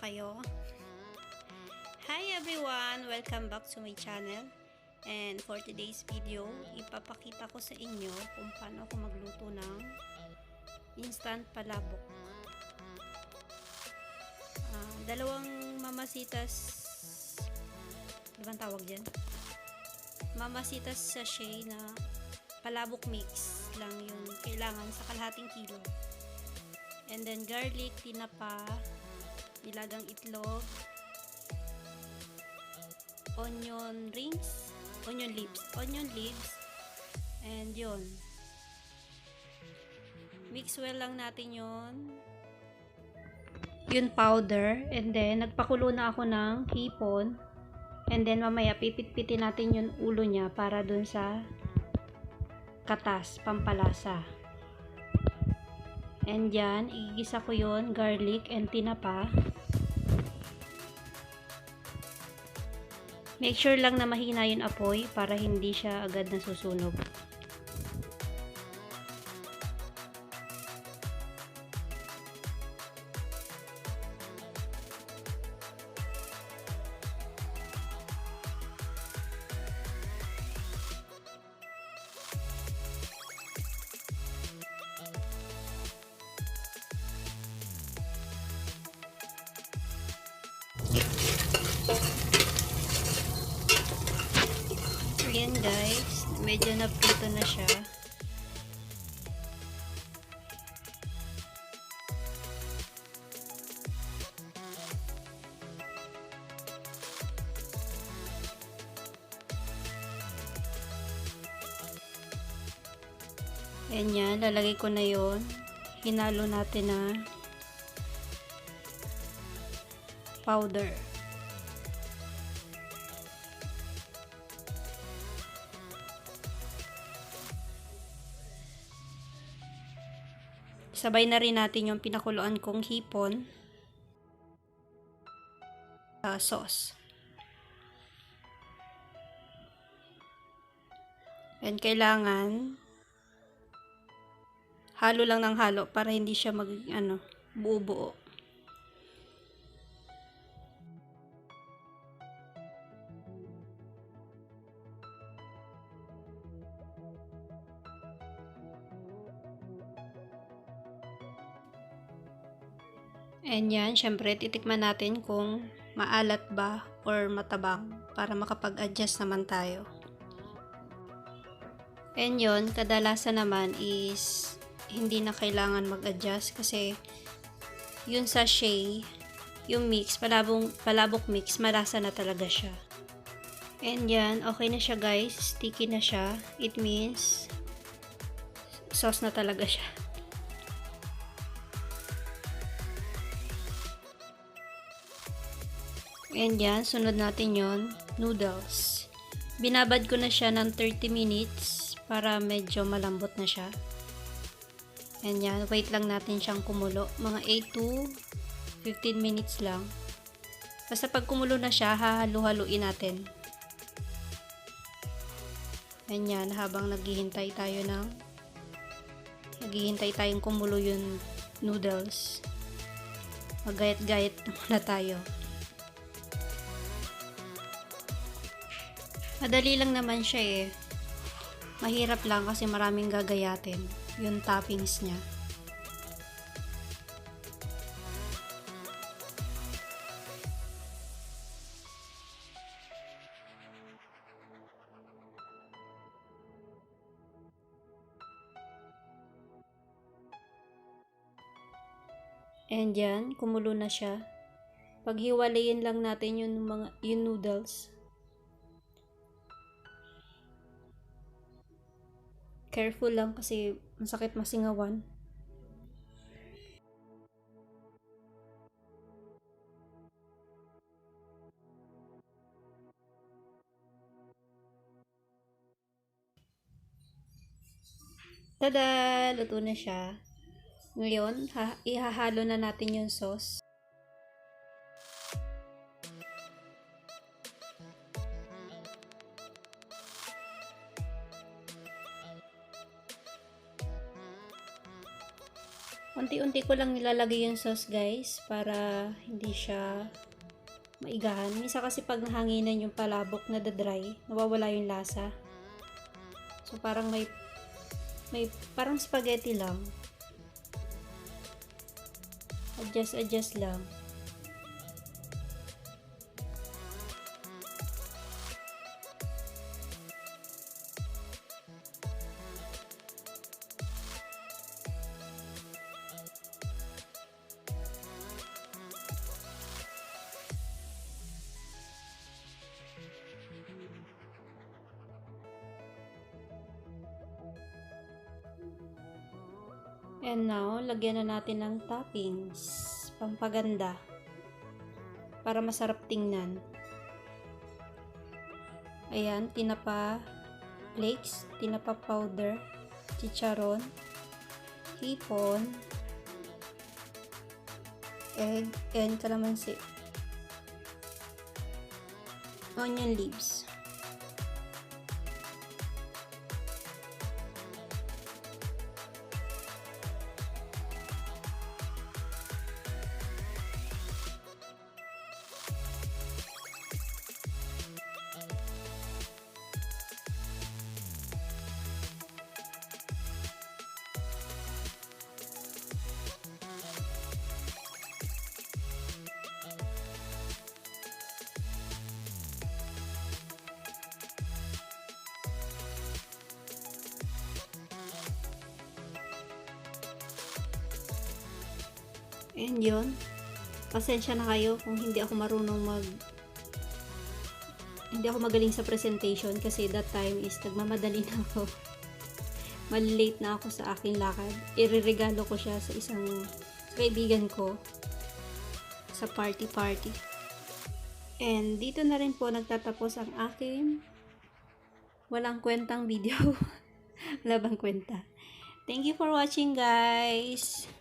kayo? Hi everyone! Welcome back to my channel. And for today's video, ipapakita ko sa inyo kung paano ako magluto ng instant palabok. Dalawang mamasitas, ano bang tawag dyan? Mamasitas sachet na palabok mix lang yung kailangan sa kalahating kilo. And then garlic, tinapa, nilagang itlog, onion leaves, and yun. Mix well lang natin yun powder, and then nagpakulo na ako ng hipon, and then mamaya pipit-pitin natin yung ulo niya para dun sa katas, pampalasa. And yan, igigisa ko yun, garlic and tinapa. Make sure lang na mahina yung apoy para hindi siya agad nasusunog. Ayan guys, medyo naprito na siya. Ayan yan, lalagay ko na yon. Hinalo natin na powder. Sabay na rin natin yung pinakuluan kong hipon sa sauce. And kailangan halo lang ng halo para hindi siya buo-buo. And yan, syempre titikman natin kung maalat ba or matabang para makapag-adjust naman tayo. And yun, kadalasan naman is hindi na kailangan mag-adjust kasi yung sachet, yung mix, palabok mix, malasa na talaga siya. And yan, okay na siya guys, sticky na siya. It means sauce na talaga siya. And yan, sunod natin yon, noodles. Binabad ko na siya ng 30 minutes para medyo malambot na siya. And yan, wait lang natin siyang kumulo. Mga 8 to 15 minutes lang. Basta pag kumulo na siya, hahalo-haluin natin. And yan, habang naghihintay tayong kumulo yung noodles. Magayat-gayat muna tayo. Madali lang naman siya eh. Mahirap lang kasi maraming gagayatin yung toppings niya. And yan, kumulo na siya. Paghiwalayin lang natin yung noodles. Careful lang kasi masakit masingawan. Tada! Luto na siya. Ngayon, ihahalo na natin yung sauce. Unti-unti ko lang nilalagay yung sauce guys para hindi siya maigahan. Minsan kasi pag nahanginan yung palabok na dry, nawawala yung lasa. So parang may parang spaghetti lang. Adjust lang. And now, lagyan na natin ng toppings, pampaganda, para masarap tingnan. Ayan, tinapa flakes, tinapa powder, chicharon, hipon, egg, and calamansi. Onion leaves. And yun, pasensya na kayo kung hindi ako magaling sa presentation kasi that time is nagmamadali na ako. Malilate na ako sa aking lakad. Ireregalo ko siya sa isang kaibigan ko sa party. And dito na rin po nagtatapos ang aking walang kwentang video. Wala bang kwenta. Thank you for watching guys!